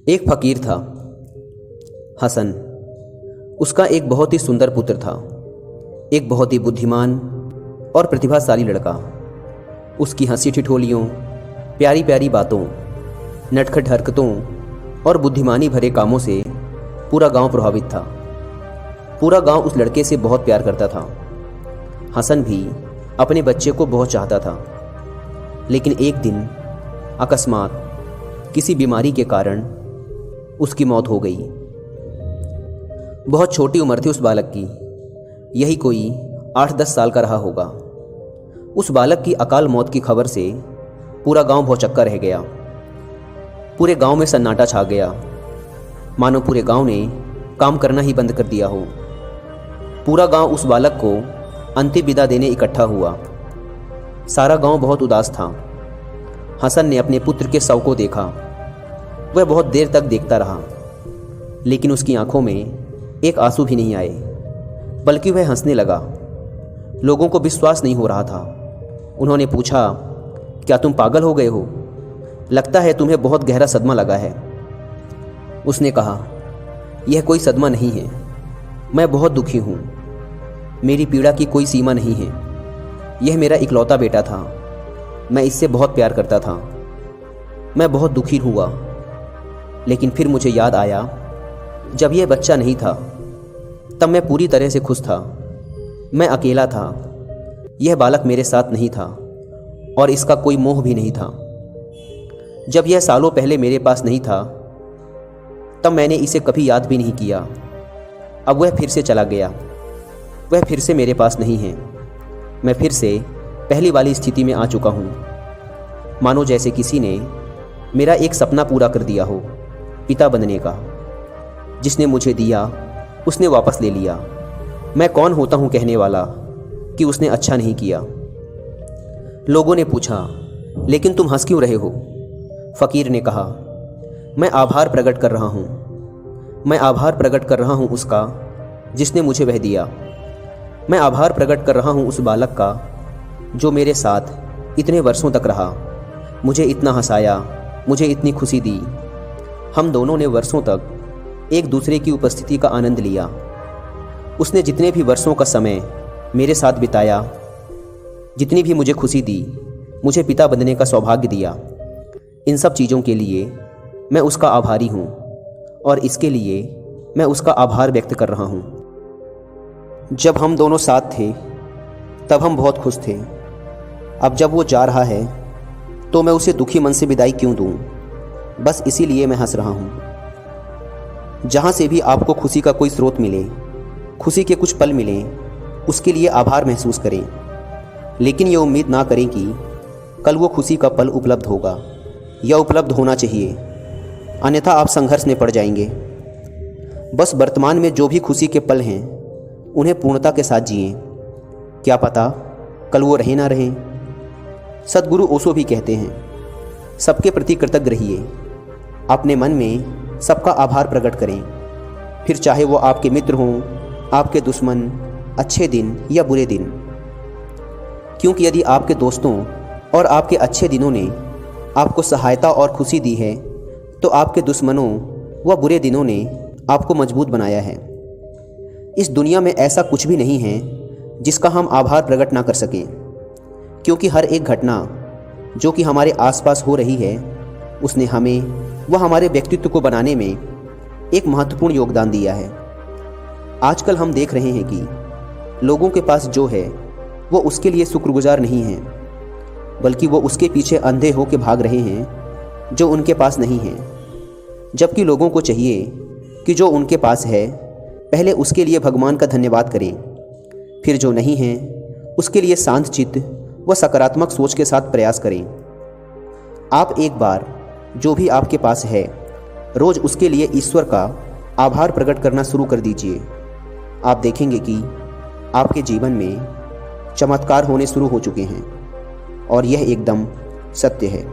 एक फकीर था, हसन। उसका एक बहुत ही सुंदर पुत्र था, एक बहुत ही बुद्धिमान और प्रतिभाशाली लड़का। उसकी हंसी ठिठोलियों, प्यारी प्यारी बातों, नटखट हरकतों और बुद्धिमानी भरे कामों से पूरा गांव प्रभावित था। पूरा गांव उस लड़के से बहुत प्यार करता था। हसन भी अपने बच्चे को बहुत चाहता था। लेकिन एक दिन अकस्मात किसी बीमारी के कारण उसकी मौत हो गई। बहुत छोटी उम्र थी उस बालक की, यही कोई 8-10 साल का रहा होगा। उस बालक की अकाल मौत की खबर से पूरा गांव भौचक्का रह गया। पूरे गांव में सन्नाटा छा गया, मानो पूरे गांव ने काम करना ही बंद कर दिया हो। पूरा गांव उस बालक को अंतिम विदा देने इकट्ठा हुआ। सारा गांव बहुत उदास था। हसन ने अपने पुत्र के शव को देखा। वह बहुत देर तक देखता रहा, लेकिन उसकी आंखों में एक आंसू भी नहीं आए, बल्कि वह हंसने लगा। लोगों को विश्वास नहीं हो रहा था। उन्होंने पूछा, क्या तुम पागल हो गए हो? लगता है तुम्हें बहुत गहरा सदमा लगा है। उसने कहा, यह कोई सदमा नहीं है, मैं बहुत दुखी हूँ। मेरी पीड़ा की कोई सीमा नहीं है। यह मेरा इकलौता बेटा था, मैं इससे बहुत प्यार करता था। मैं बहुत दुखी हुआ, लेकिन फिर मुझे याद आया, जब यह बच्चा नहीं था तब मैं पूरी तरह से खुश था। मैं अकेला था, यह बालक मेरे साथ नहीं था और इसका कोई मोह भी नहीं था। जब यह सालों पहले मेरे पास नहीं था तब मैंने इसे कभी याद भी नहीं किया। अब वह फिर से चला गया, वह फिर से मेरे पास नहीं है। मैं फिर से पहली वाली स्थिति में आ चुका हूँ, मानो जैसे किसी ने मेरा एक सपना पूरा कर दिया हो, पिता बनने का। जिसने मुझे दिया उसने वापस ले लिया। मैं कौन होता हूँ कहने वाला कि उसने अच्छा नहीं किया। लोगों ने पूछा, लेकिन तुम हंस क्यों रहे हो? फकीर ने कहा, मैं आभार प्रकट कर रहा हूँ। मैं आभार प्रकट कर रहा हूँ उसका जिसने मुझे वह दिया। मैं आभार प्रकट कर रहा हूँ उस बालक का जो मेरे साथ इतने वर्षों तक रहा, मुझे इतना हंसाया, मुझे इतनी खुशी दी। हम दोनों ने वर्षों तक एक दूसरे की उपस्थिति का आनंद लिया। उसने जितने भी वर्षों का समय मेरे साथ बिताया, जितनी भी मुझे खुशी दी, मुझे पिता बनने का सौभाग्य दिया, इन सब चीज़ों के लिए मैं उसका आभारी हूँ और इसके लिए मैं उसका आभार व्यक्त कर रहा हूँ। जब हम दोनों साथ थे तब हम बहुत खुश थे। अब जब वो जा रहा है तो मैं उसे दुखी मन से विदाई क्यों दूँ? बस इसीलिए मैं हंस रहा हूँ। जहाँ से भी आपको खुशी का कोई स्रोत मिले, खुशी के कुछ पल मिलें, उसके लिए आभार महसूस करें। लेकिन ये उम्मीद ना करें कि कल वो खुशी का पल उपलब्ध होगा या उपलब्ध होना चाहिए, अन्यथा आप संघर्ष में पड़ जाएंगे। बस वर्तमान में जो भी खुशी के पल हैं उन्हें पूर्णता के साथ जिएं। क्या पता कल वो रहे ना रहे। सद्गुरु ओशो भी कहते हैं, सबके प्रति कृतज्ञ रहिए। अपने मन में सबका आभार प्रकट करें, फिर चाहे वो आपके मित्र हों, आपके दुश्मन, अच्छे दिन या बुरे दिन। क्योंकि यदि आपके दोस्तों और आपके अच्छे दिनों ने आपको सहायता और खुशी दी है, तो आपके दुश्मनों व बुरे दिनों ने आपको मजबूत बनाया है। इस दुनिया में ऐसा कुछ भी नहीं है जिसका हम आभार प्रकट ना कर सकें, क्योंकि हर एक घटना जो कि हमारे आसपास हो रही है, उसने हमें व हमारे व्यक्तित्व को बनाने में एक महत्वपूर्ण योगदान दिया है। आजकल हम देख रहे हैं कि लोगों के पास जो है वो उसके लिए शुक्रगुजार नहीं है, बल्कि वो उसके पीछे अंधे होकर भाग रहे हैं जो उनके पास नहीं है। जबकि लोगों को चाहिए कि जो उनके पास है पहले उसके लिए भगवान का धन्यवाद करें, फिर जो नहीं है उसके लिए शांत चित्त व सकारात्मक सोच के साथ प्रयास करें। आप एक बार जो भी आपके पास है, रोज़ उसके लिए ईश्वर का आभार प्रकट करना शुरू कर दीजिए। आप देखेंगे कि आपके जीवन में चमत्कार होने शुरू हो चुके हैं और यह एकदम सत्य है।